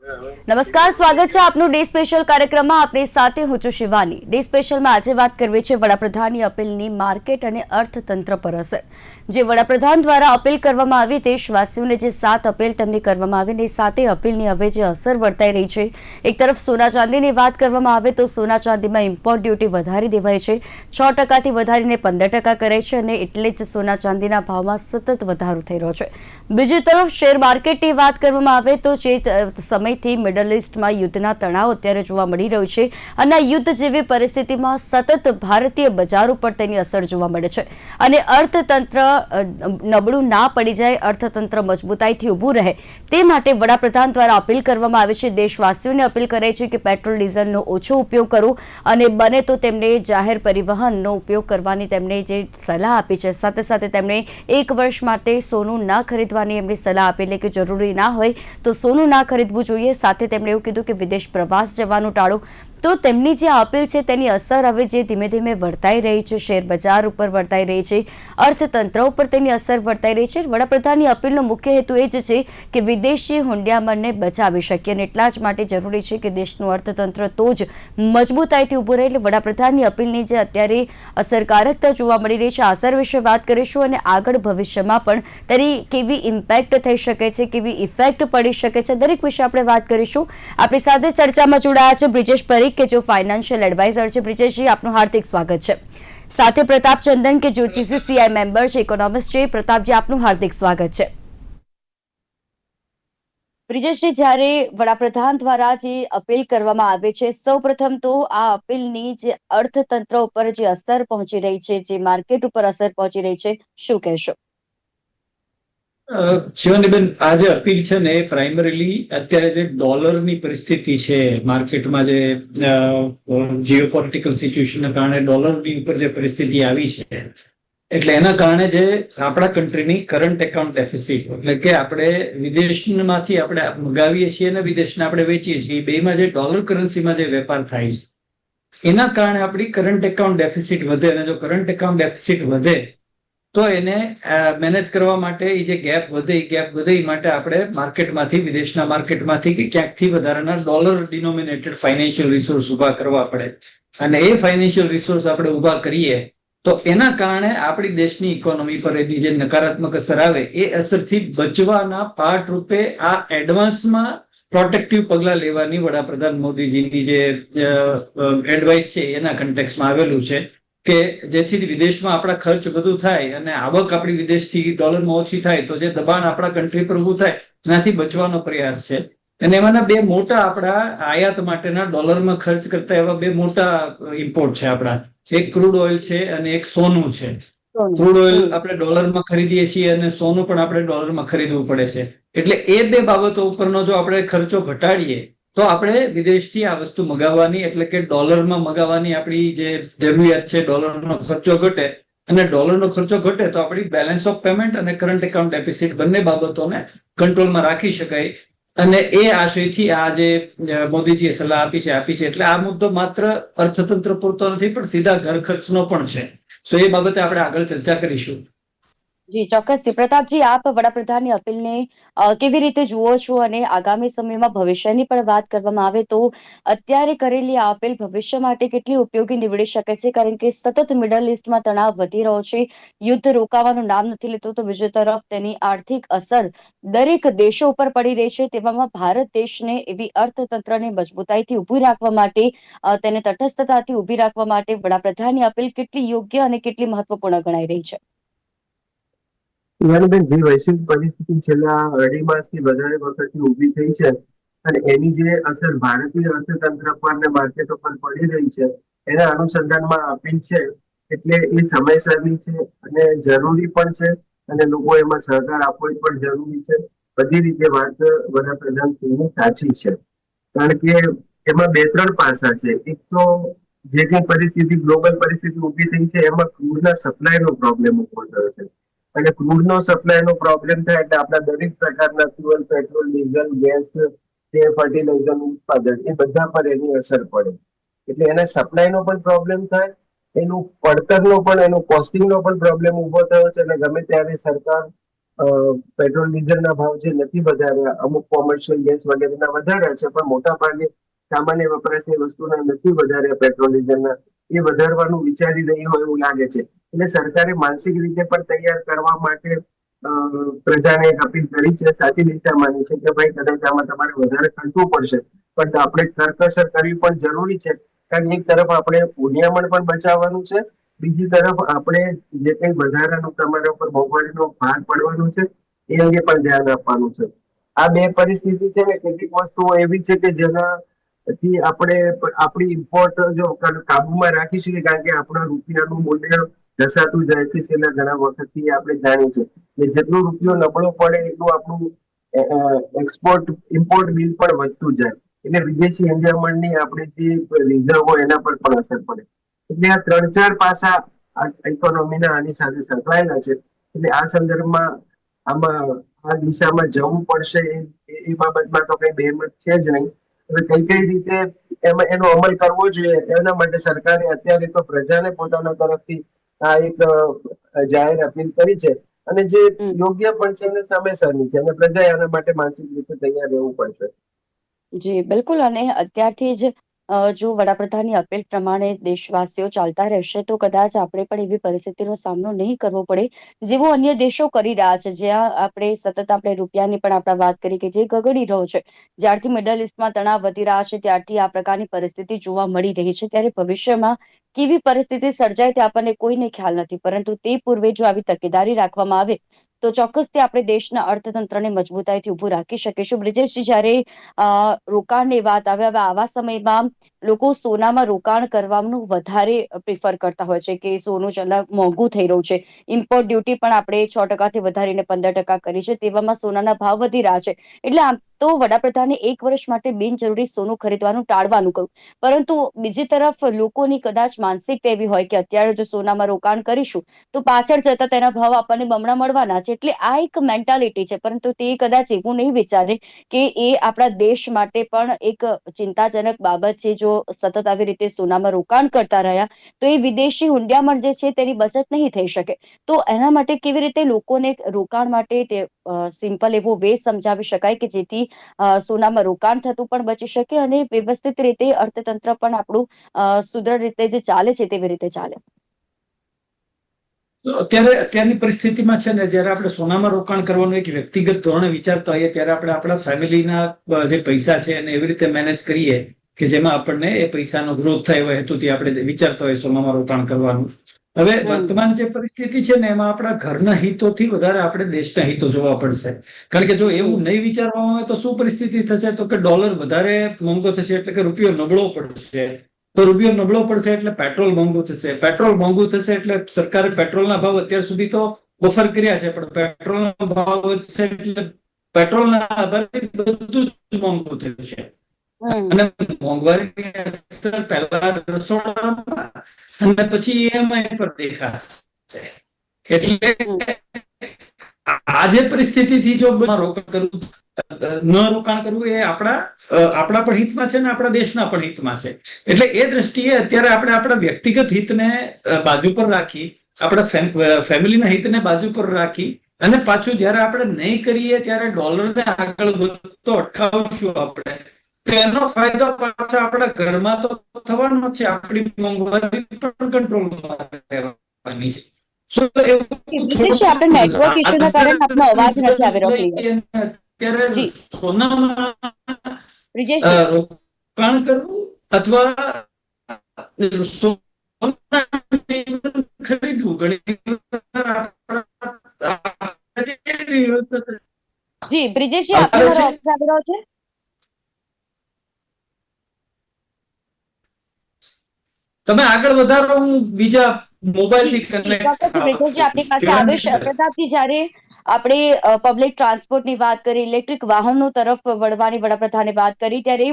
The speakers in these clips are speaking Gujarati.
નમસ્કાર, સ્વાગત છે આપનું ડે સ્પેશિયલ કાર્યક્રમમાં. આપની સાથે હું છું શિવાની. ડે સ્પેશિયલમાં આજે વાત કરવી છે વડાપ્રધાનની અપીલની માર્કેટ અને અર્થતંત્ર પર અસર. જે વડાપ્રધાન દ્વારા અપીલ કરવામાં આવી, દેશવાસીઓને જે 7 અપીલ તેમની કરવામાં આવી, એ 7 અપીલની હવે જે અસર વર્તાઈ રહી છે. એક તરફ સોના ચાંદીની વાત કરવામાં આવે તો સોના ચાંદીમાં ઇમ્પોર્ટ ડ્યુટી વધારી દેવાઈ છે, 6%થી વધારીને 15% કરાઈ છે અને એટલે જ સોના ચાંદીના ભાવમાં સતત વધારો થઈ રહ્યો છે. બીજી તરફ શેર માર્કેટની વાત કરવામાં આવે તો જે સમયથી મિડલ ઇસ્ટમાં યુદ્ધના તણાવ અત્યારે જોવા મળી રહ્યું છે અને આ યુદ્ધ જેવી પરિસ્થિતિમાં સતત ભારતીય બજાર ઉપર તેની અસર જોવા મળે છે અને અર્થતંત્ર નબળું ના પડી જાય, અર્થતંત્ર મજબૂતાઈથી ઊભું રહે તે માટે વડાપ્રધાન દ્વારા અપીલ કરવામાં આવે છે. દેશવાસીઓને અપીલ કરાઈ છે કે પેટ્રોલ ડીઝલનો ઓછો ઉપયોગ કરો અને બને તો તેમને જાહેર પરિવહનનો ઉપયોગ કરવાની તેમણે જે સલાહ આપી છે. સાથે સાથે તેમણે 1 વર્ષ માટે સોનું ના ખરીદવાની એમની સલાહ આપેલી કે જરૂરી ના હોય તો સોનું ના ખરીદવું જોઈએ. સાથે તેમણે એવું કીધું કે વિદેશ પ્રવાસ જવાનું ટાળો. તો તેમની જે અપીલ છે તેની અસર હવે જે ધીમે ધીમે વર્તાઈ રહી છે, શેર બજાર ઉપર વર્તાઈ રહી છે, અર્થતંત્ર ઉપર તેની અસર વર્તાઈ રહી છે. વડાપ્રધાનની અપીલનો મુખ્ય હેતુ એ જ છે કે વિદેશી હુંડિયામણને બચાવી શકીએ અને એટલા જ માટે જરૂરી છે કે દેશનું અર્થતંત્ર તો જ મજબૂતાઈથી ઊભું રહે. એટલે વડાપ્રધાનની અપીલની જે અત્યારે અસરકારકતા જોવા મળી રહી છે, આ અસર વિશે વાત કરીશું અને આગળ ભવિષ્યમાં પણ તેની કેવી ઇમ્પેક્ટ થઈ શકે છે, કેવી ઇફેક્ટ પડી શકે છે, દરેક વિશે આપણે વાત કરીશું. આપણી સાથે ચર્ચામાં જોડાયા છે બ્રિજેશ પરીખ કે જો ફાઇનાન્શિયલ એડવાઇઝર છે. બ્રિજેશજી, આપનું હાર્દિક સ્વાગત છે. સાથે પ્રતાપ ચંદન કે જો જીસીસીઆઈ મેમ્બર છે, ઇકોનોમિસ્ટ છે. પ્રતાપજી, આપનું હાર્દિક સ્વાગત છે. બ્રિજેશજી, જ્યારે વડાપ્રધાન દ્વારા જે અપીલ કરવામાં આવે છે, સૌપ્રથમ તો આ અપીલની જે અર્થતંત્ર ઉપર જે અસર પહોંચી રહી છે, જે માર્કેટ ઉપર અસર પહોંચી રહી છે, શું કહેશો? શિવાનીબેન, આ જે અપીલ છે ને એ પ્રાઇમરીલી અત્યારે જે ડોલરની પરિસ્થિતિ છે માર્કેટમાં, જે જીઓપોલિટિકલ સિચ્યુએશનના કારણે ડોલરની ઉપર જે પરિસ્થિતિ આવી છે, એટલે એના કારણે જે આપણા કન્ટ્રીની કરંટ એકાઉન્ટ ડેફિસિટ, એટલે કે આપણે વિદેશમાંથી આપણે મંગાવીએ છીએ અને વિદેશને આપણે વેચીએ છીએ, બેમાં જે ડોલર કરન્સીમાં જે વેપાર થાય છે એના કારણે આપણી કરંટ એકાઉન્ટ ડેફિસિટ વધે. અને જો કરંટ એકાઉન્ટ ડેફિસિટ વધે તો એને મેનેજ કરવા માટે એ જે ગેપ વધે એ માટે આપણે માર્કેટમાંથી, વિદેશના માર્કેટમાંથી કે ક્યાંકથી વધારાના ડોલર ડિનોમિનેટેડ ફાઇનાન્શિયલ રિસોર્સ ઉભા કરવા પડે. અને એ ફાઇનાન્શિયલ રિસોર્સ આપણે ઉભા કરીએ તો એના કારણે આપણી દેશની ઇકોનોમી પર એની જે નકારાત્મક અસર આવે એ અસરથી બચવાના પાર્ટ રૂપે આ એડવાન્સમાં પ્રોટેક્ટિવ પગલાં લેવાની વડાપ્રધાન મોદીજીની જે એડવાઇસ છે એના કન્ટેક્સમાં આવેલું છે કે જેથી વિદેશમાં આપણા ખર્ચ વધુ થાય અને આવક આપણી વિદેશથી ડોલરમાં ઓછી થાય તો જે દબાણ આપણા કન્ટ્રી પર ઊભું થાય એનાથી બચવાનો પ્રયાસ છે. અને એમાંના 2 મોટા આપણા આયાત માટેના ડોલરમાં ખર્ચ કરતા એવા 2 મોટા ઇમ્પોર્ટ છે આપણા. એક ક્રૂડ ઓઇલ છે અને એક સોનું છે. ક્રૂડ ઓઇલ આપણે ડોલરમાં ખરીદીએ છીએ અને સોનું પણ આપણે ડોલરમાં ખરીદવું પડે છે. એટલે એ 2 બાબતો ઉપરનો જો આપણે ખર્ચો ઘટાડીએ તો આપણે વિદેશથી આ વસ્તુ મગાવવાની, એટલે કે ડોલરમાં મગાવવાની આપણી જે જરૂરિયાત છે, ડોલરનો ખર્ચો ઘટે. અને ડોલરનો ખર્ચો ઘટે તો આપણી બેલેન્સ ઓફ પેમેન્ટ અને કરંટ એકાઉન્ટ ડેફિસિટ બંને બાબતોને કંટ્રોલમાં રાખી શકાય. અને એ આશયથી આ જે મોદીજીએ સલાહ આપી છે. એટલે આ મુદ્દો માત્ર અર્થતંત્ર પૂરતો નથી પણ સીધા ઘર ખર્ચનો પણ છે. સો એ બાબતે આપણે આગળ ચર્ચા કરીશું. જી ચોક્કસથી. પ્રતાપજી, આપ વડાપ્રધાનની અપીલને કેવી રીતે જુઓ છો અને આગામી સમયમાં ભવિષ્યની પણ વાત કરવામાં આવે તો અત્યારે કરેલી આ અપીલ ભવિષ્ય માટે કેટલી ઉપયોગી નીવડી શકે છે? કારણ કે સતત મિડલ ઇસ્ટમાં તણાવ વધી રહ્યો છે, યુદ્ધ રોકાવાનું નામ નથી લેતું, તો બીજી તરફ તેની આર્થિક અસર દરેક દેશો ઉપર પડી રહી છે. તેવામાં ભારત દેશને એવી અર્થતંત્રને મજબૂતાઈથી ઊભી રાખવા માટે, તેને તટસ્થતાથી ઊભી રાખવા માટે વડાપ્રધાનની અપીલ કેટલી યોગ્ય અને કેટલી મહત્વપૂર્ણ ગણાઈ રહી છે? બેન, જે વૈશ્વિક પરિસ્થિતિ છેલ્લા અઢી માસથી વધારે વખતથી ઊભી થઈ છે અને એની જે અસર ભારતીય અર્થતંત્ર પર અને માર્કેટો પર પડી રહી છે એના અનુસંધાનમાં અપીલ છે. એટલે એ સમયસરની છે અને જરૂરી પણ છે અને લોકો એમાં સહકાર આપવો પણ જરૂરી છે. બધી રીતે વાત વડાપ્રધાનની સાચી છે, કારણ કે એમાં 2-3 પાસા છે. એક તો જે કઈ પરિસ્થિતિ, ગ્લોબલ પરિસ્થિતિ ઊભી થઈ છે એમાં ક્રૂડના સપ્લાયનો પ્રોબ્લેમ ઉભો થયો છે. અને ક્રૂડનો સપ્લાયનો પ્રોબ્લેમ થાય એટલે આપણા દરેક પ્રકારના ફ્યુઅલ, પેટ્રોલ, ડીઝલ, ગેસ કે ફર્ટિલાઇઝરનું ઉત્પાદન, એ બધા પર એની અસર પડે. એટલે એના સપ્લાયનો પણ પ્રોબ્લેમ થાય, એનું પડતરનો પણ, એનું કોસ્ટિંગનો પણ પ્રોબ્લેમ ઉભો થયો છે. અને ગમે ત્યારે સરકાર પેટ્રોલ ડીઝલના ભાવ જે નથી વધાર્યા, અમુક કોમર્શિયલ ગેસ વગેરેના વધાર્યા છે, પણ મોટા ભાગે સામાન્ય વપરાશની વસ્તુના નથી વધાર્યા પેટ્રોલ ડીઝલના. એ વધારવાનું વિચારી રહી હોય એવું લાગે છે. એટલે સરકારે માનસિક રીતે પણ તૈયાર કરવા માટે પ્રજાને એક અપીલ કરી છે, સાચી દિશામાં છે કે ભાઈ કદાચ આમાં તમારે વધારે ખર્ચવું પડશે, પણ આપણે કરકસર કરવી પણ જરૂરી છે. કારણ એક તરફ આપણે ઉનિયામણ પણ બચાવવાનું છે, બીજી તરફ આપણે જે કંઈ વધારાનું તમારા ઉપર મોંઘવારીનો ભાર પડવાનું છે એ અંગે પણ ધ્યાન આપવાનું છે. આ બે પરિસ્થિતિ છે ને, કેટલીક વસ્તુઓ એવી છે કે જેનાથી આપણે આપણી ઇમ્પોર્ટ જો કાબુમાં રાખી શકીએ, કારણ કે આપણા રૂપિયાનું મૂલ્ય ઘસાતું જાય છે. છેલ્લા ઘણા વખતથી આપણે જાણીએ છીએ કે જેટલો રૂપિયો નબળો પડે એટલું આપણું એક્સપોર્ટ ઇમ્પોર્ટ બિલ પણ વધતું જાય, એટલે વિદેશી હંજામણની આપણે જે રિઝર્વ હોય એના પર પણ અસર પડે. એટલે આ ત્રણ ચાર પાસા ઇકોનોમીના આની સાથે સંકળાયેલા છે. એટલે આ સંદર્ભમાં આમાં આ દિશામાં જવું પડશે એ બાબતમાં તો કઈ બેમત છે જ નહીં. હવે કઈ રીતે એમાં એનો અમલ કરવો જોઈએ, એના માટે સરકારે અત્યારે તો પ્રજાને પોતાના તરફથી આ એક જાહેર અપીલ કરી છે, અને જે યોગ્ય પણ છે અને સમયસરની છે, અને પ્રજાએ આના માટે માનસિક રીતે તૈયાર રહેવું પડશે. જી બિલકુલ. અને અત્યારથી જ જો વડાપ્રધાનની અપીલ પ્રમાણે દેશવાસીઓ ચાલતા રહેશે તો કદાચ આપણે પણ એવી પરિસ્થિતિનો સામનો નહીં કરવો પડે જેવો અન્ય દેશો કરી રહ્યા છે, જ્યાં આપણે સતત આપણે રૂપિયાની પણ આપણે વાત કરી કે જે ગગડી રહ્યો છે. જ્યારથી મિડલ ઇસ્ટમાં તણાવ વધી રહ્યા છે ત્યારથી આ પ્રકારની પરિસ્થિતિ જોવા મળી રહી છે. ત્યારે ભવિષ્યમાં કેવી પરિસ્થિતિ સર્જાય તે આપણને કોઈને ખ્યાલ નથી, પરંતુ તે પૂર્વે જો આવી તકેદારી રાખવામાં આવે તો ચોક્કસથી આપણે દેશના અર્થતંત્રને મજબૂતાઈથી ઉભું રાખી શકીશું. બ્રિજેશજી, જ્યારે રોકાણની વાત આવે, હવે આવા સમયમાં લોકો સોનામાં રોકાણ કરવાનું વધારે પ્રિફર કરતા હોય છે કે સોનું ચંદા મોંઘું થઈ રહ્યું છે. ઇમ્પોર્ટ ડ્યુટી પણ આપણે 6% વધારીને 15% કરી છે. તેવામાં સોનાના ભાવ વધી રહ્યા છે. એટલે આમ તો વડાપ્રધાને 1 વર્ષ માટે બિનજરૂરી સોનું ખરીદવાનું ટાળવાનું કહ્યું, પરંતુ બીજી તરફ લોકોની કદાચ માનસિકતા એવી હોય કે અત્યારે જો સોનામાં રોકાણ કરીશું તો પાછળ જતા તેના ભાવ આપણને બમણા મળવાના છે. એટલે આ એક મેન્ટાલિટી છે, પરંતુ તે કદાચ એવું નહીં વિચારે કે એ આપણા દેશ માટે પણ એક ચિંતાજનક બાબત છે. જો સતત આવી રીતે સોનામાં રોકાણ કરતા રહ્યા તો એ વિદેશી હુંડિયામણ જે છે તેની બચત નહીં થઈ શકે. તો એના માટે કેવી રીતે લોકોને રોકાણ માટે સિમ્પલ એવો વે સમજાવી શકાય કે જેથી સોનામાં રોકાણ થતું પણ બચી શકે અને વ્યવસ્થિત રીતે અર્થતંત્ર પણ આપણું સુદૃઢ રીતે જે ચાલે છે તેવી રીતે ચાલે. તો અત્યારની પરિસ્થિતિમાં છે ને, જયારે આપણે સોનામાં રોકાણ કરવાનું એક વ્યક્તિગત ધોરણે વિચારતા હોઈએ ત્યારે આપણે આપણા ફેમિલીના જે પૈસા છે એને એવી રીતે મેનેજ કરીએ કે જેમાં આપણને એ પૈસાનો ગ્રોથ થાય એવા હેતુથી આપણે વિચારતા હોઈએ સોનામાં રોકાણ કરવાનું. હવે વર્તમાન જે પરિસ્થિતિ છે ને એમાં આપણા ઘરના હિતોથી વધારે આપણે દેશના હિતો જોવા પડશે. કારણ કે જો એવું નહીં વિચારવામાં આવે તો શું પરિસ્થિતિ થશે, તો કે ડોલર વધારે મોંઘો થશે એટલે કે રૂપિયો નબળો પડશે. તો રૂપિયો નબળો પડશે એટલે પેટ્રોલ મોંઘું થશે. પેટ્રોલ મોંઘું થશે એટલે સરકારે પેટ્રોલના ભાવ અત્યાર સુધી તો ઓફર કર્યા છે, પણ પેટ્રોલના ભાવ વધશે એટલે પેટ્રોલના આધારે બધું જ મોંઘું થશે. અને મોંઘવારીની અસર પહેલા રસોડામાં અને પછી EMI પર દેખાશે. એટલે આ જે પરિસ્થિતિથી જો રોકાણ કરવું એ આપણા પણ હિતમાં છે ને આપણા દેશના પણ હિતમાં છે. એટલે એ દ્રષ્ટિએ અત્યારે આપણે આપણા વ્યક્તિગત હિતને બાજુ પર રાખી, આપણા ફેમિલીના હિતને બાજુ પર રાખી અને પાછું જયારે આપણે નહીં કરીએ ત્યારે ડોલરને આગળ વધતો અટકાવશું આપણે, તો એનો ફાયદો પાછા આપણા ઘરમાં તો થવાનો છે. આપણી મોંઘવારી પણ કંટ્રોલમાં રહેવાની છે. આપણે નેટવર્ક ઇસ્યુના કારણે આપનો અવાજ નથી આવી રહ્યો ક્લિયર. અત્યારે જી સોનામાં બ્રિજેશજી. રોકાણ કરવું અથવા ખરીદવું ઘણી જી બ્રિજેશજી, આપને મારો અવાજ આવી રહ્યો છે? તમે આગળ વધારો, હું બીજા મોબાઈલથી કનેક્ટ બ્રિજેશજી આપની પાસે આવીશ. પ્રતાપજી, જ્યારે આપણે પબ્લિક ટ્રાન્સપોર્ટની વાત કરી, ઇલેક્ટ્રિક વાહનો તરફ વળવાની વડાપ્રધાને વાત કરી, ત્યારે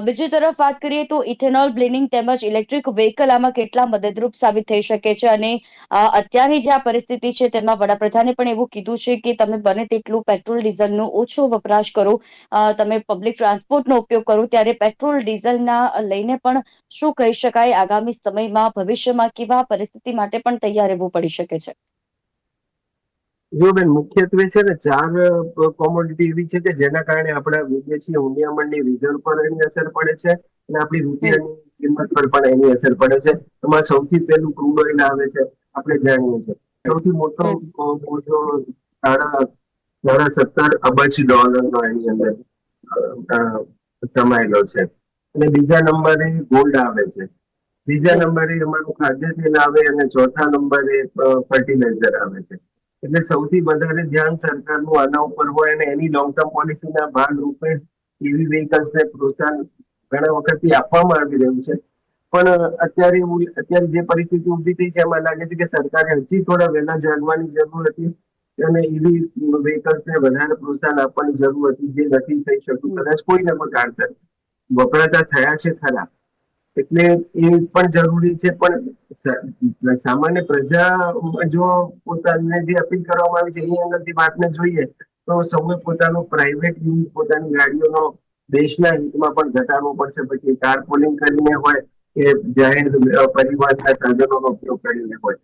બીજી તરફ વાત કરીએ તો ઇથેનોલ બ્લેન્ડિંગ તેમજ ઇલેક્ટ્રિક વ્હીકલ આમાં કેટલા મદદરૂપ સાબિત થઈ શકે છે. અને અત્યારની જે આ પરિસ્થિતિ છે તેમાં વડાપ્રધાને પણ એવું કીધું છે કે તમે બને તેટલું પેટ્રોલ ડીઝલનો ઓછો વપરાશ કરો, તમે પબ્લિક ટ્રાન્સપોર્ટનો ઉપયોગ કરો. ત્યારે પેટ્રોલ ડીઝલના લઈને પણ શું કહી શકાય, આગામી સમયમાં ભવિષ્યમાં કેવા પરિસ્થિતિ માટે પણ તૈયાર રહેવું પડી શકે છે? જો બેન, મુખ્યત્વે છે ને 4 કોમોડિટી એવી છે કે જેના કારણે આપણા વિદેશી હુંડિયામણની રિઝર્વ પર એની અસર પડે છે અને આપણી હમ રૂપિયાની કિંમત પર પણ એની અસર પડે છે. એમાં સૌથી પહેલું ક્રૂડ ઓઇલ આવે છે. આપણે જાણીએ છીએ સૌથી મોટો હમ મોટો સાડા સાડા 17 અબજ ડોલરનો એની અંદર સમાયેલો છે. અને બીજા નંબરે ગોલ્ડ આવે છે. ત્રીજા જી નંબરે અમારું ખાદ્ય તેલ આવે અને ચોથા નંબરે ફર્ટિલાઇઝર આવે છે. એટલે સૌથી વધારે ધ્યાન સરકારનું આના ઉપર હોય અને એની લોંગ ટર્મ પોલિસીના ભાગરૂપે ઈવી વ્હીકલ્સને પ્રોત્સાહન ઘણા વખતથી આપવામાં આવી રહ્યું છે. પણ અત્યારે જે પરિસ્થિતિ ઊભી થઈ છે એમાં લાગે છે કે સરકારે હજી થોડા વહેલા જાગવાની જરૂર હતી અને ઈવી વ્હીકલ્સને વધારે પ્રોત્સાહન આપવાની જરૂર હતી, જે નથી થઈ શકતું. હમ કદાચ કોઈને પણ કારણસર વપરાતા થયા છે ખરા, એટલે એ પણ જરૂરી છે. પણ સામાન્ય પ્રજા જો પોતાને જે અપીલ કરવામાં આવી છે એ અંગેથી વાતને જોઈએ તો સૌએ પોતાનું પ્રાઇવેટ યુઝ, પોતાની ગાડીઓનો દેશના હિતમાં પણ ઘટાડવો પડશે. પછી કાર પુલિંગ કરીને હોય કે જાહેર પરિવહનના સાધનોનો ઉપયોગ કરીને હોય,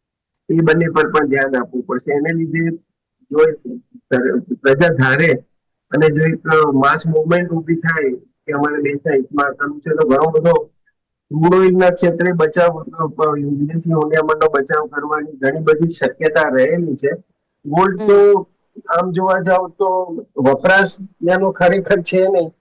એ બંને પર પણ ધ્યાન આપવું પડશે. એને લીધે જો પ્રજા ધારે અને જો એક માસ મુવમેન્ટ ઉભી થાય કે અમારે દેશના હિતમાં કરવું છે, તો ઘણો બધો ક્રૂડ ઓઇલના ક્ષેત્રે બચાવ, વિદેશી હુંડિયામણનો બચાવ કરવાની ઘણી બધી શક્યતા રહેલી છે. ગોલ્ડ તો હમ આમ જોવા જાવ તો વપરાશ એનો ખરેખર છે નહીં.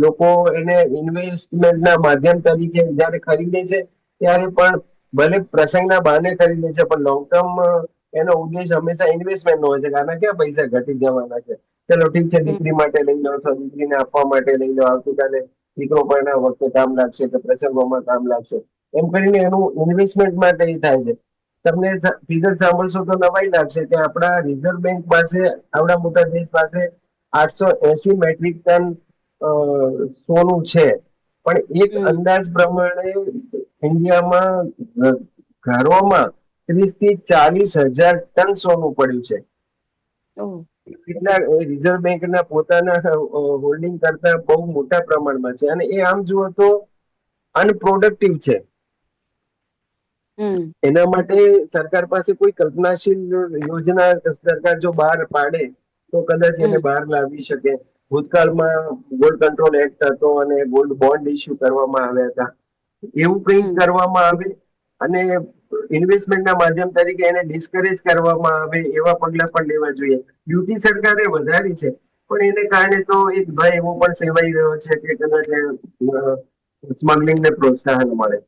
લોકો એને ઇન્વેસ્ટમેન્ટના માધ્યમ તરીકે જયારે ખરીદે છે ત્યારે પણ ભલે પ્રસંગના બહાને ખરીદે છે, પણ લોંગ ટર્મ એનો ઉદ્દેશ હંમેશા ઇન્વેસ્ટમેન્ટ નો હોય છે. આના ક્યાં પૈસા ઘટી જવાના છે? ચલો ઠીક છે, હમ દીકરી માટે લઈ લો અથવા દીકરીને આપવા માટે લઈ લો, આવતીકાલે દીકરો પરણા વખતે કામ લાગશે કે પ્રસંગોમાં કામ લાગશે, એમ કરીને એનું ઇન્વેસ્ટમેન્ટ માટે એ થાય છે. તમને ફિગર સાંભળશો તો નવાઈ લાગશે કે આપણા રિઝર્વ બેંક પાસે, આવડા મોટા દેશ પાસે 880 મેટ્રિક ટન સોનું છે. પણ એક હમ અંદાજ પ્રમાણે ઇન્ડિયામાં ઘરોમાં 30 થી 40 હજાર ટન સોનું પડ્યું છે. ઓહ કેટલા રિઝર્વ બેંકના પોતાના હોલ્ડિંગ કરતા બહુ મોટા પ્રમાણમાં છે. અને એ આમ જુઓ તો અનપ્રોડક્ટિવ છે. હમ એના માટે સરકાર પાસે કોઈ કલ્પનાશીલ યોજના સરકાર જો બહાર પાડે તો કદાચ એને હમ બહાર લાવી શકે. ભૂતકાળમાં ગોલ્ડ કંટ્રોલ એક્ટ હતો અને ગોલ્ડ બોન્ડ ઇસ્યુ કરવામાં આવ્યા હતા. એવું કંઈક હમ કરવામાં આવે અને ઇન્વેસ્ટમેન્ટના માધ્યમ તરીકે એને ડિસ્કરેજ કરવામાં આવે, એવા પગલા પણ લેવા જોઈએ. ડ્યુટી સરકારે વધારી છે, પણ એને કારણે તો એક ભય એવો પણ સેવાઈ રહ્યો છે કે કદાચ સ્મગલિંગને પ્રોત્સાહન મળે.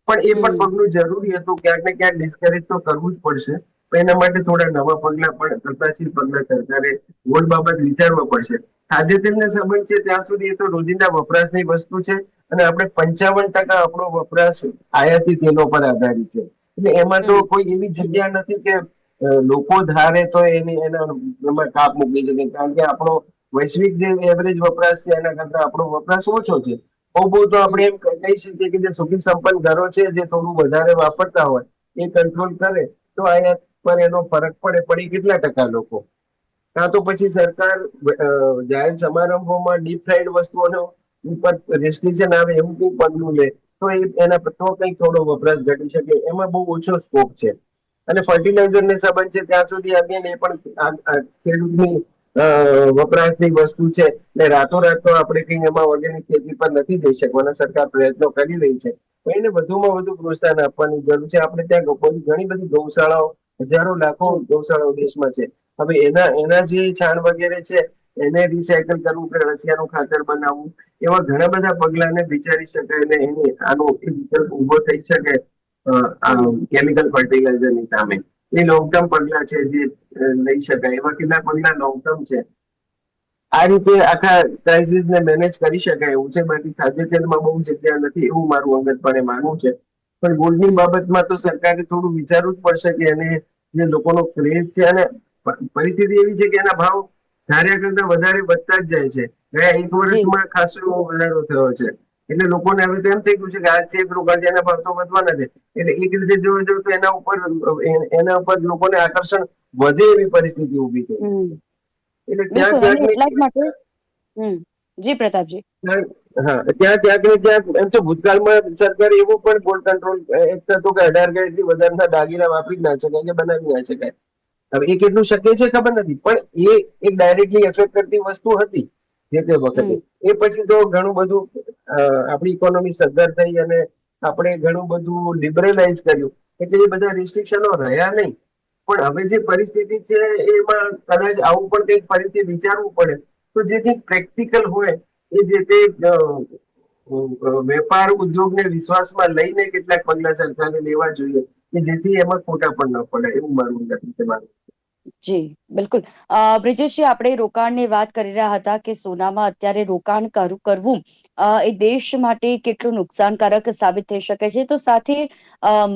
પણ એ પણ હમ પગલું જરૂરી હતું. ક્યાંક ને ક્યાંક ડિસ્કરેજ તો કરવું જ પડશે. પણ એના માટે થોડા નવા પગલા પણ, કલ્પનાશીલ પગલા સરકારે ગોલ્ડ બાબત વિચારવા પડશે. ખાદ્ય તેલનો સંબંધ છે ત્યાં સુધી એ તો રોજિંદા વપરાશની વસ્તુ છે અને આપણે 55% આપણો વપરાશ આયાતી તેલો પર આધારિત છે. એટલે એમાં તો હમ કોઈ એવી જગ્યા નથી કે લોકો ધારે તો એમાં કાપ મૂકી શકે. કારણ કે આપણો વૈશ્વિક જે એવરેજ વપરાશ છે એના કરતા આપણો વપરાશ ઓછો છે. બહુ તો હમ આપણે એમ કહી શકીએ કે જે સુખી સંપન્ન ઘરો છે, જે થોડું વધારે વાપરતા હોય, એ કંટ્રોલ કરે તો આયાત પર એનો ફરક પડે. પણ એ કેટલા ટકા લોકો? કાં તો પછી સરકાર જાહેર સમારંભોમાં ડીપ ફ્રાઈડ વસ્તુઓનો ઉપર રેસ્ટ્રિક્શન આવે એવું કંઈક પગલું લે તો એના તો કંઈક થોડો વપરાશ ઘટી શકે. એમાં બહુ ઓછો સ્કોપ છે. અને ફર્ટિલાઇઝરને સંબંધ છે ત્યાં સુધી અગેન એ પણ ખેડૂતની વપરાશની વસ્તુ છે. એટલે રાતોરાત તો આપણે કઈ એમાં ઓર્ગેનિક ખેતી પર નથી જઈ શકવાના. સરકાર પ્રયત્નો કરી રહી છે. એને વધુમાં વધુ પ્રોત્સાહન આપવાની જરૂર છે. આપણે ત્યાં ઘણી બધી ગૌશાળાઓ, હજારો લાખો જી ગૌશાળાઓ દેશમાં છે. હવે એના જે છાણ વગેરે છે એને રિસાયકલ કરવું કે રશિયાનું ખાતર બનાવવું, એવા ઘણા બધા પગલાને વિચારી શકાય અને એને આનો વિકલ્પ ઉભો થઈ શકે હમ કેમિકલ ફર્ટિલાઇઝરની સામે. એ લોંગ ટર્મ પગલા છે જે લઈ શકાય. એવા કેટલા પગલા લોંગ ટર્મ છે. આ રીતે આખા ક્રાઇસિસને મેનેજ કરી શકાય એવું છે. બાકી ખાદ્ય તેલમાં બહુ જગ્યા નથી એવું મારું અંગતપણે માનવું છે. પણ ગોલ્ડની હમ બાબતમાં તો સરકારે થોડું વિચારવું જ પડશે કે એને જે લોકોનો ક્રેઝ છે, અને પરિસ્થિતિ એવી છે કે એના ભાવ ધાર્યા કરતા વધારે વધતા જ જાય છે. ગયા એક જી વર્ષમાં ખાસો એવો વધારો થયો છે. એટલે લોકોને હવે તો એમ થઈ ગયું છે કે આ સેફ રોકાણ છે, એના ભાવ તો વધવાના છે. એટલે એક રીતે જોવા જવું તો એના ઉપર લોકોને આકર્ષણ વધે એવી પરિસ્થિતિ ઊભી થઈ. હમ એટલે ત્યાં બિલકુલ. અને ક્યાંક ને એટલા જ માટે હમ જી પ્રતાપજી. ક્યાંક ને ક્યાંક એમ તો ભૂતકાળમાં સરકારે એવું પણ ગોલ્ડ કંટ્રોલ એક્ટ હતું કે 18 કેરેટથી વધારેના દાગીના વાપરી જ ના શકાય કે બનાવી ના શકાય. હવે એ કેટલું શક્ય છે ખબર નથી, પણ એ એક ડાયરેક્ટલી એફેક્ટ કરતી વસ્તુ હતી જે તે વખતે. એ પછી તો ઘણું બધું આપણી ઇકોનોમી સદ્ધર થઈ અને આપણે ઘણું બધું લિબરલાઇઝ કર્યું, એટલે એ બધા રિસ્ટ્રિક્શનો રહ્યા નહીં. પણ હવે જે પરિસ્થિતિ છે એમાં કદાચ આવું પણ કંઈક ફરીથી વિચારવું પડે, તો જે કંઈક પ્રેક્ટિકલ હોય એ જે તે વેપાર ઉદ્યોગને વિશ્વાસમાં લઈને કેટલાક પગલા સરકારે લેવા જોઈએ કે જેથી એમાં ખોટા પણ ન પડે, એવું મારું નથી છે. મારું જી બિલકુલ. બ્રિજેશજી, આપણે રોકાણની વાત કરી રહ્યા હતા કે સોનામાં અત્યારે રોકાણ કરવું એ દેશ માટે કેટલું નુકસાનકારક સાબિત થઈ શકે છે. તો સાથે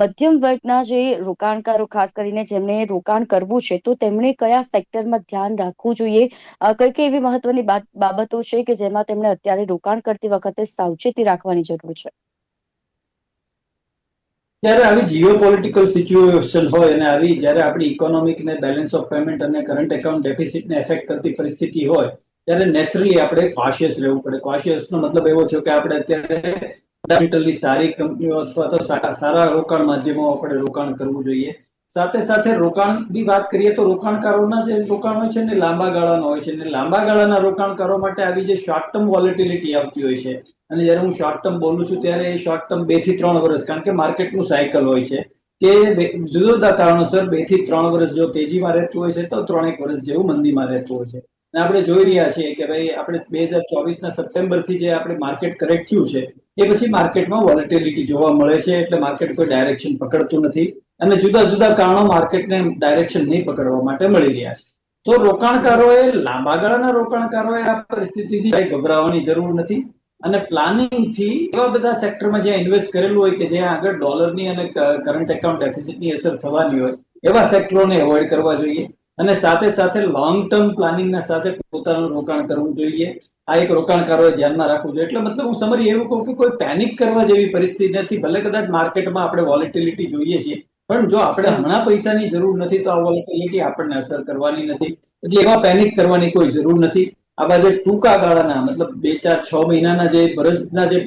મધ્યમ વર્ગના જે રોકાણકારો, ખાસ કરીને જેમને રોકાણ કરવું છે, તો તેમણે કયા સેક્ટરમાં ધ્યાન રાખવું જોઈએ? કઈ કઈ એવી મહત્વની બાબતો છે કે જેમાં તેમણે અત્યારે રોકાણ કરતી વખતે સાવચેતી રાખવાની જરૂર છે? ત્યારે આવી જીઓ પોલિટિકલ સિચ્યુએશન હોય અને આવી જ્યારે આપણી ઇકોનોમિક ને બેલેન્સ ઓફ પેમેન્ટ અને કરંટ એકાઉન્ટ ડેફિસિટને એફેક્ટ કરતી પરિસ્થિતિ હોય, ત્યારે નેચરલી આપણે કોશિયસ રહેવું પડે. કોશિયસ નો મતલબ એવો છે કે આપણે અત્યારે ફંડામેન્ટલી સારી કંપનીઓ અથવા તો સારા રોકાણ માધ્યમો આપણે રોકાણ કરવું જોઈએ. સાથે સાથે રોકાણની વાત કરીએ તો રોકાણકારોના જે રોકાણ હોય છે ને લાંબા ગાળાના હોય છે, અને લાંબા ગાળાના રોકાણકારો માટે આવી જે શોર્ટ ટર્મ વોલેટિલિટી આવતી હોય છે, અને જ્યારે હું શોર્ટ ટર્મ બોલું છું ત્યારે એ શોર્ટ ટર્મ 2 થી 3 વર્ષ, કારણ કે માર્કેટનું સાયકલ હોય છે કે જુદા જુદા કારણોસર 2 થી 3 વર્ષ જો તેજીમાં રહેતું હોય છે તો 3 વર્ષ જેવું મંદીમાં રહેતું હોય છે. અને આપણે જોઈ રહ્યા છીએ કે ભાઈ આપણે 2024 ના સપ્ટેમ્બર થી જે આપણે માર્કેટ કરેક્ટ થયું છે એ પછી માર્કેટમાં વોલેટિલિટી જોવા મળે છે, એટલે માર્કેટ કોઈ ડાયરેક્શન પકડતું નથી અને જુદા જુદા કારણો માર્કેટને ડાયરેક્શન નહીં પકડવા માટે મળી રહ્યા છે. તો રોકાણકારોએ, લાંબા ગાળાના રોકાણકારોએ આ પરિસ્થિતિથી કઈ ગભરાવાની જરૂર નથી, અને પ્લાનિંગ થી એવા બધા સેક્ટરમાં જ્યાં ઇન્વેસ્ટ કરેલું હોય કે જ્યાં આગળ ડોલરની અને કરંટ એકાઉન્ટ ડેફિસિટની અસર થવાની હોય એવા સેક્ટરોને એવોઇડ કરવા જોઈએ, અને સાથે સાથે લોંગ ટર્મ પ્લાનિંગના સાથે પોતાનું રોકાણ કરવું જોઈએ. આ એક રોકાણકારોએ ધ્યાનમાં રાખવું જોઈએ. એટલે મતલબ હું સમરી એવું કહું કે કોઈ પેનિક કરવા જેવી પરિસ્થિતિ નથી. ભલે કદાચ માર્કેટમાં આપણે વોલેટિલિટી જોઈએ છીએ, પણ જો આપણે હમણાં પૈસાની જરૂર નથી તો આ વોલેટિલિટી આપણને અસર કરવાની નથી, એટલે એવા પેનિક કરવાની કોઈ જરૂર નથી. આવા જે ટૂંકા ગાળાના મતલબ 2, 4, 6 મહિનાના જે વર્ષના જે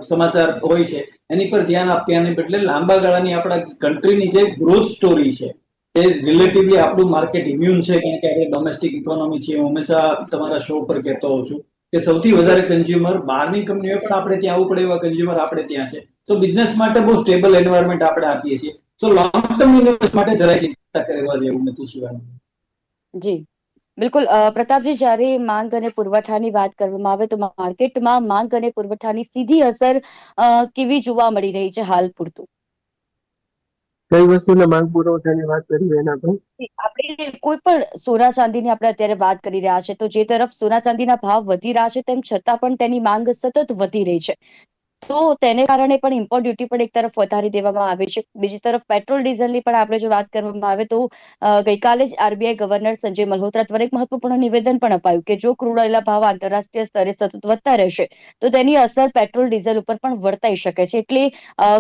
સમાચાર હોય છે એની પર ધ્યાન આપવાને બદલે લાંબા ગાળાની આપણા કન્ટ્રીની જે ગ્રોથ સ્ટોરી છે એ રિલેટિવલી આપણું માર્કેટ ઇમ્યુન છે, કારણ કે આપણે ડોમેસ્ટિક ઇકોનોમી છે. હું હંમેશા તમારા શો પર કહેતો હોઉં છું કે સૌથી વધારે કન્ઝ્યુમર બહારની કંપનીઓ પણ આપણે ત્યાં આવવું પડે એવા કન્ઝ્યુમર આપણે ત્યાં છે. તો બિઝનેસ માટે બહુ સ્ટેબલ એન્વાયરમેન્ટ આપણે આપીએ છીએ. તો લોંગ ટર્મ ઇન્વેસ્ટ માટે જરાય ચિંતા કરવા જેવું નથી શિવાની. જી બિલકુલ. પ્રતાપજી, જ્યારે માંગ અને પુરવઠાની વાત કરવામાં આવે તો માર્કેટમાં માંગ અને પુરવઠાની સીધી અસર કેવી જોવા મળી રહી છે હાલ પૂરતું? કઈ વસ્તુના માંગ પુરવઠાની વાત કરી એના પર આપણે કોઈ પણ સોના ચાંદીની આપણે અત્યારે વાત કરી રહ્યા છે, તો જે તરફ સોના ચાંદીના ભાવ વધી રહ્યા છે તેમ છતાં પણ તેની માંગ સતત વધી રહી છે, તો તેને કારણે પણ ઇમ્પોર્ટ ડ્યુટી પણ એક તરફ વધારી દેવામાં આવી છે. બીજી તરફ પેટ્રોલ ડીઝલની પણ આપણે જો વાત કરવામાં આવે તો ગઈકાલે જ આરબીઆઈ ગવર્નર સંજય મલ્હોત્રા દ્વારા એક મહત્વપૂર્ણ નિવેદન પણ અપાયું કે જો ક્રૂડ ઓઇલના ભાવ આંતરરાષ્ટ્રીય સ્તરે સતત વધતા રહેશે તો તેની અસર પેટ્રોલ ડીઝલ ઉપર પણ વર્તાઈ શકે છે. એટલે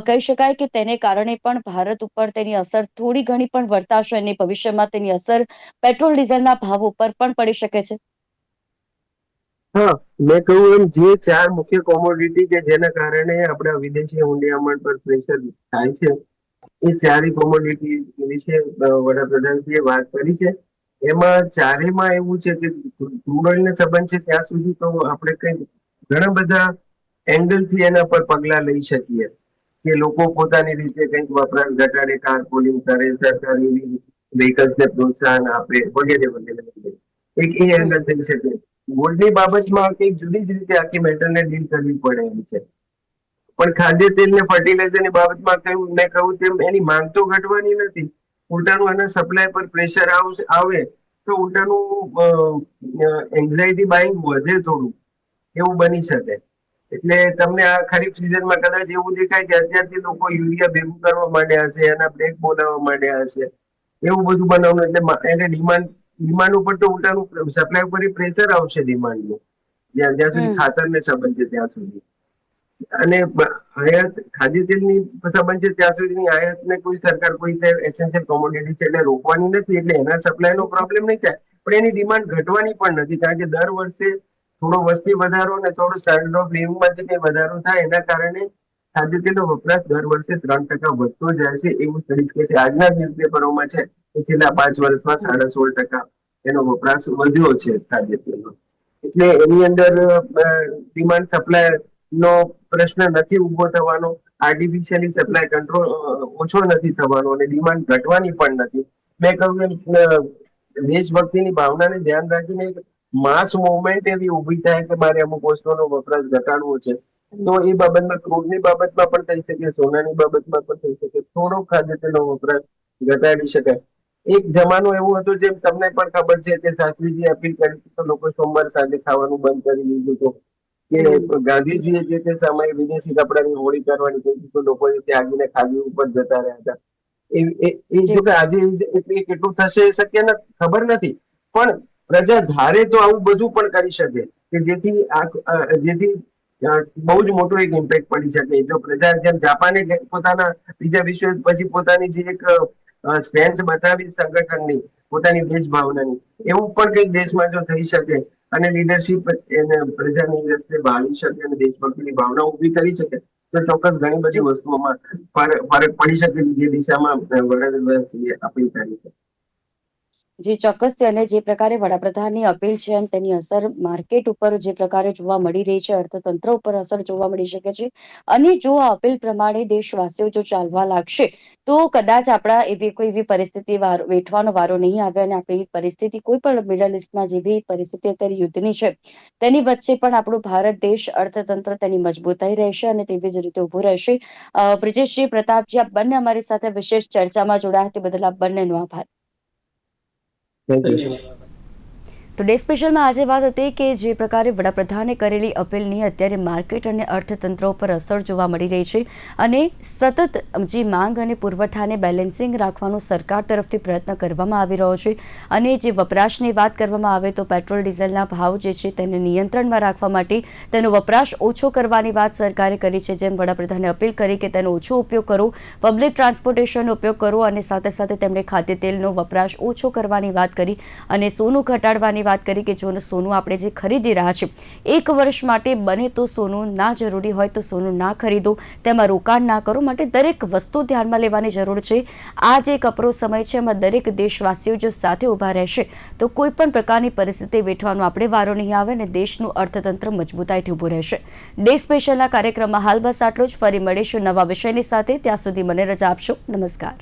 કહી શકાય કે તેને કારણે પણ ભારત ઉપર તેની અસર થોડી ઘણી પણ વર્તાશે અને ભવિષ્યમાં તેની અસર પેટ્રોલ ડીઝલના ભાવ ઉપર પણ પડી શકે છે. હા, મેં કહ્યું એમ જે 4 મુખ્ય કોમોડિટી કે જેના કારણે આપણા વિદેશી હુંડિયામણ પર પ્રેશર થાય છે, એ 4 કોમોડિટી વિશે વડાપ્રધાનજીએ વાત કરી છે. એમાં ચારેયમાં એવું છે કે ક્રૂડ ઓઇલને સંબંધ છે ત્યાં સુધી તો આપણે કઈ ઘણા બધા એંગલથી એના પર પગલા લઈ શકીએ કે લોકો પોતાની રીતે કંઈક વપરાશ ઘટાડે, કાર પુલિંગ કરે, સરકારી વ્હીકલ્સને પ્રોત્સાહન આપે, વગેરે વગેરે. એક એ એંગલ થઈ શકે. ગોલ્ડની બાબતમાં કંઈક જુદી જ રીતે આખી મેટરને ડીલ કરવી પડે એમ છે. પણ ખાદ્ય તેલ ને ફર્ટિલાઇઝરની બાબતમાં મેં કહ્યું તેમ એની માંગ તો ઘટવાની નથી, ઉલટાનું એના સપ્લાય પર પ્રેશર આવે તો ઉલટાનું એન્ઝાઇટી બાઇંગ વધે થોડું, એવું બની શકે. એટલે તમને આ ખરીફ સિઝનમાં કદાચ એવું દેખાય કે અત્યારથી લોકો યુરિયા ભેગું કરવા માંડ્યા હશે, એના બ્રેક બોલાવવા માંડ્યા હશે, એવું બધું બનાવવાનું. એટલે એને ડિમાન્ડ ઉપર તો ઉલટાનું સપ્લાય ઉપર પ્રેશર આવશે ડિમાન્ડનું, જ્યાં સુધી ખાતરને સંબંધ છે ત્યાં સુધી. અને આયાત ખાદ્ય તેલની સંબંધ છે ત્યાં સુધીની આયાતને કોઈ સરકાર કોઈ એસેન્શિયલ કોમોડિટી છે એટલે રોકવાની નથી, એટલે એના સપ્લાયનો પ્રોબ્લેમ નહીં થાય. પણ એની ડિમાન્ડ ઘટવાની પણ નથી, કારણ કે દર વર્ષે થોડો વસ્તી વધારો અને થોડો સ્ટાન્ડર્ડ ઓફ લિવિંગમાં જે કંઈ વધારો થાય એના કારણે ખાદ્ય તેલનો વપરાશ દર વર્ષે 3% વધતો જાય છે એવું સ્ટડીઝ કહે છે. આજના ન્યુઝપેપરોમાં છે કે છેલ્લા 5 વર્ષમાં 16.5% એનો વપરાશ વધ્યો છે ખાદ્ય તેલનો. એટલે એની અંદર ડિમાન્ડ સપ્લાય નો પ્રશ્ન નથી ઉભો થવાનો, આર્ટિફિશિયલી સપ્લાય કંટ્રોલ ઓછો નથી થવાનો અને ડિમાન્ડ ઘટવાની પણ નથી. મેં કહ્યું એમ દેશભક્તિની ભાવનાને ધ્યાન રાખીને માસ મુવમેન્ટ એવી ઊભી થાય કે મારે અમુક વસ્તુઓનો વપરાશ ઘટાડવો છે, તો એ બાબતમાં ક્રૂડની બાબતમાં પણ થઈ શકે, સોનાની બાબતમાં પણ થઈ શકે, થોડો ખાદ્ય તેલનો વપરાશ ઘટાડી શકાય. એક જમાનો એવો હતો, જેમ તમને પણ ખબર છે કે શાસ્ત્રીજી અપીલ કરી તો લોકો સોમવાર સાંજે ખાવાનું બંધ કરી દીધું હતું, કે ગાંધીજીએ જે તે સમયે વિદેશી કપડાની હોળી કરવાની કહી તો લોકો ત્યાગીને ખાદી ઉપર જતા રહ્યા હતા. એ જો કે આજે કેટલું થશે એ શક્ય ખબર નથી, પણ પ્રજા ધારે તો આવું બધું પણ કરી શકે કે જેથી બહુ જ મોટો એક ઇમ્પેક્ટ પડી શકે. જો પ્રજા જેમ જાપાને પોતાના બીજા વિશ્વ પછી પોતાની જે એક સ્ટ્રેન્થ બતાવી સંગઠનની, પોતાની દેશ ભાવનાની, એવું પણ કંઈક દેશમાં જો થઈ શકે અને લીડરશિપ એને પ્રજાની રસ્તે વાળી શકે અને દેશભક્તિની ભાવના ઉભી કરી શકે તો ચોક્કસ ઘણી બધી વસ્તુઓમાં ફરક પડી શકે, જે દિશામાં વડાપ્રધાનશ્રીએ અપીલ કરી છે. જે ચોક્કસથી, અને જે પ્રકારે વડાપ્રધાનની અપીલ છે અને તેની અસર માર્કેટ ઉપર જે પ્રકારે જોવા મળી રહી છે, અર્થતંત્ર ઉપર અસર જોવા મળી શકે છે. અને જો આ અપીલ પ્રમાણે દેશવાસીઓ જો ચાલવા લાગશે તો કદાચ આપણા એવી પરિસ્થિતિ વેઠવાનો વારો નહીં આવે અને આપણી પરિસ્થિતિ કોઈ પણ મિડલ ઇસ્ટમાં જેવી પરિસ્થિતિ અત્યારે યુદ્ધની છે તેની વચ્ચે પણ આપણું ભારત દેશ અર્થતંત્ર તેની મજબૂતાઈ રહેશે અને તેવી જ રીતે ઉભું રહેશે. બ્રિજેશજી, પ્રતાપજી, આપ બંને અમારી સાથે વિશેષ ચર્ચામાં જોડાયા તે બદલ આપ બંનેનો આભાર. તો ડે સ્પેશિયલમાં આજે વાત હતી કે જે પ્રકારે વડાપ્રધાને કરેલી અપીલની અત્યારે માર્કેટ અને અર્થતંત્ર ઉપર અસર જોવા મળી રહી છે અને સતત જે માંગ અને પુરવઠાને બેલેન્સિંગ રાખવાનો સરકાર તરફથી પ્રયત્ન કરવામાં આવી રહ્યો છે. અને જે વપરાશની વાત કરવામાં આવે તો પેટ્રોલ ડીઝલના ભાવ જે છે તેને નિયંત્રણમાં રાખવા માટે તેનો વપરાશ ઓછો કરવાની વાત સરકારે કરી છે. જેમ વડાપ્રધાને અપીલ કરી કે તેનો ઓછો ઉપયોગ કરો, પબ્લિક ટ્રાન્સપોર્ટેશનનો ઉપયોગ કરો અને સાથે સાથે તેમણે ખાદ્ય તેલનો વપરાશ ઓછો કરવાની વાત કરી અને સોનું ઘટાડવાની વાત કરી કે જો સોનું આપણે જે ખરીદી રહ્યા છે 1 વર્ષ માટે બને તો સોનું ના જરૂરી હોય તો સોનું ના ખરીદો, તેમાં રોકાણ ના કરો. માટે દરેક વસ્તુ ધ્યાનમાં લેવાની જરૂર છે. આ જે કપરો સમય છે એમાં દરેક દેશવાસીઓ જો સાથે ઊભા રહેશે તો કોઈ પણ પ્રકારની પરિસ્થિતિ વેઠવાનો આપણે વારો નહીં આવે અને દેશનું અર્થતંત્ર મજબૂતાઈથી ઊભું રહેશે. ડે સ્પેશિયલના કાર્યક્રમમાં હાલ બસ આટલું જ. ફરી મળીશું નવા વિષયની સાથે. ત્યાં સુધી મને રજા આપશો. નમસ્કાર.